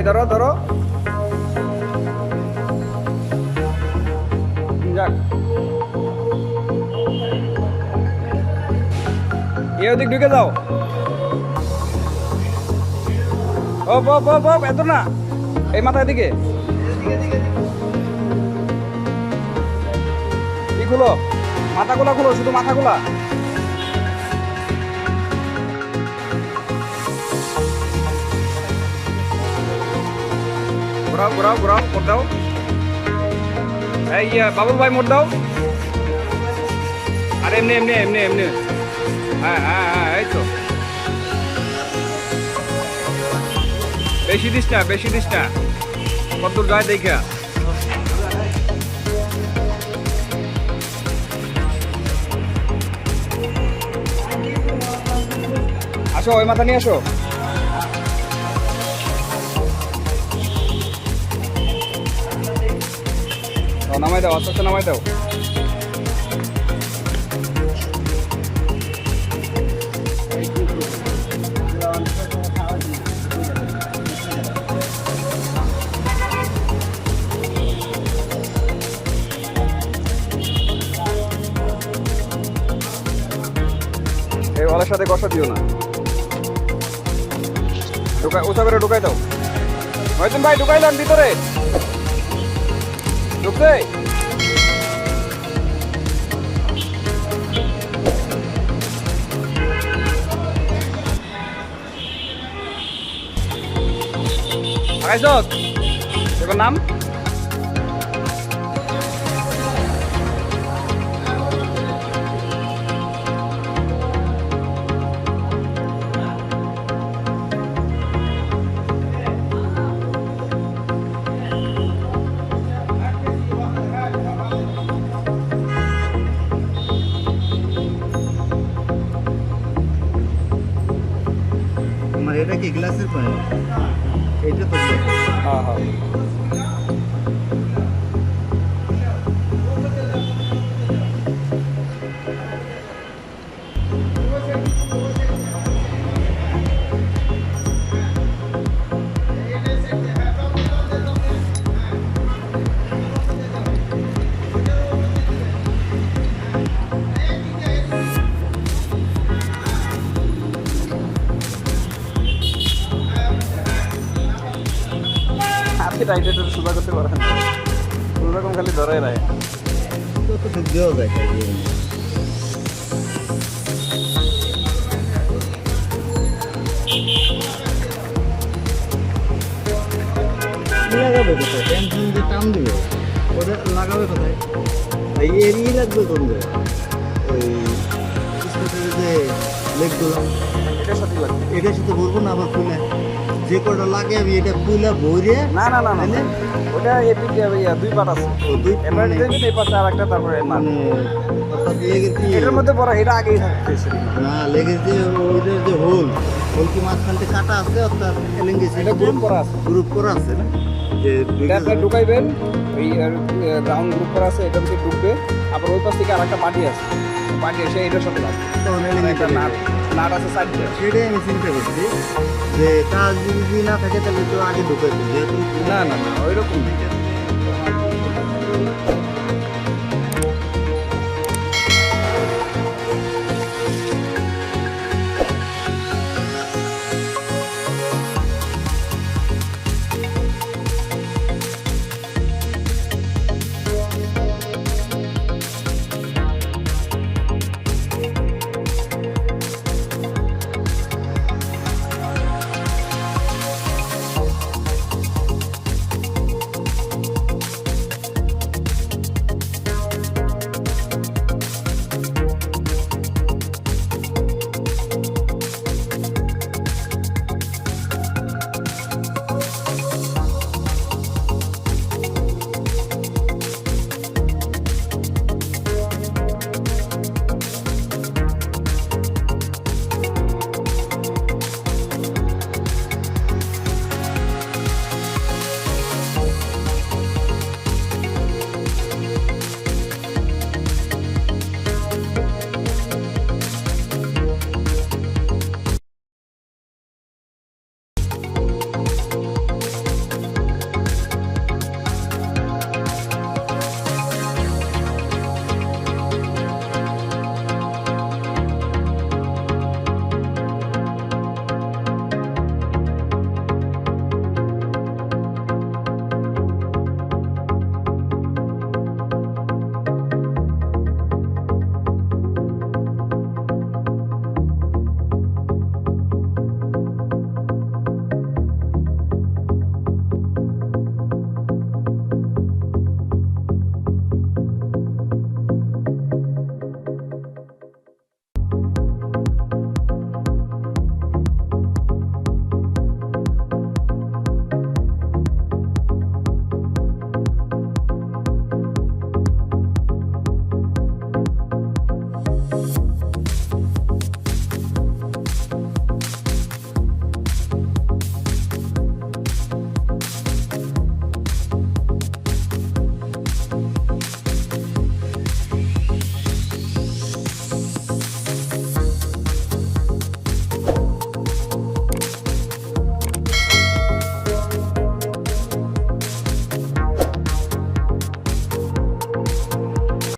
এই ধরো ধরো যাক এই ওদিক ঢুকে যাও ও এত না এই মাথার দিকে কি খুলো মাথাগুলা খুলো শুধু মাথাগুলা ঘোরাও মোট দাও এই বাবুল ভাই মোট দাও আর এমনি হ্যাঁ এই তো বেশি দিস না কত যায় দেখা আসো ওই মাথা নিয়ে আসো নামাই দাও আস্তে নামাই দাও এই ওয়ালের সাথে কষা দিও না উঁচা করে ঢুকাই দাও মহিউদ্দিন ভাই ঢুকাই দেন ভিতরে ঢুকতে এবার নাম এটা কি গ্লাসের পানি এটা তো হ্যাঁ টাইটে তো সুবিধা করতে পারেন কোনো রকম খালি ধরে রায় তো দেওয়া যায় লাগাবে কোথায় টেনশন দিয়ে টান দিবে ওটা লাগাবে কোথায় এই এরিয়ে লাগবে কোন জায়গায় ওই যে লেগগুলো এটার সাথে বলবো না আবার ফুলে যে কটা লাগে আমি এটা পুলা ভরে না ওটা দুই পাট আছে দুই এই পাশে আর একটা তারপরে মানে লেগের কি এটার মধ্যে পড়া এটা আগেই থাকতেছে না লেগের যে ওইটার যে হোল কি মাঝখানতে কাটা আছে অর্থাৎ এলিঙ্গি এটা গ্রুপ করা আছে না যে আপনি ঢুকাইবেন ওই রাউন্ড গ্রুপ করা আছে এটার মধ্যে ঢুকবে আবার ওই পাশ থেকে আর একটা পার্টি আছে পার্টি এসে এটার সাথে লাগবে তখন একটা নাট আছে সাইডে সেটাই আমি চিন্তা করছি যে কাজ যদি না থাকে তাহলে তো আগে ঢুকাইতো যেহেতু না ওই রকম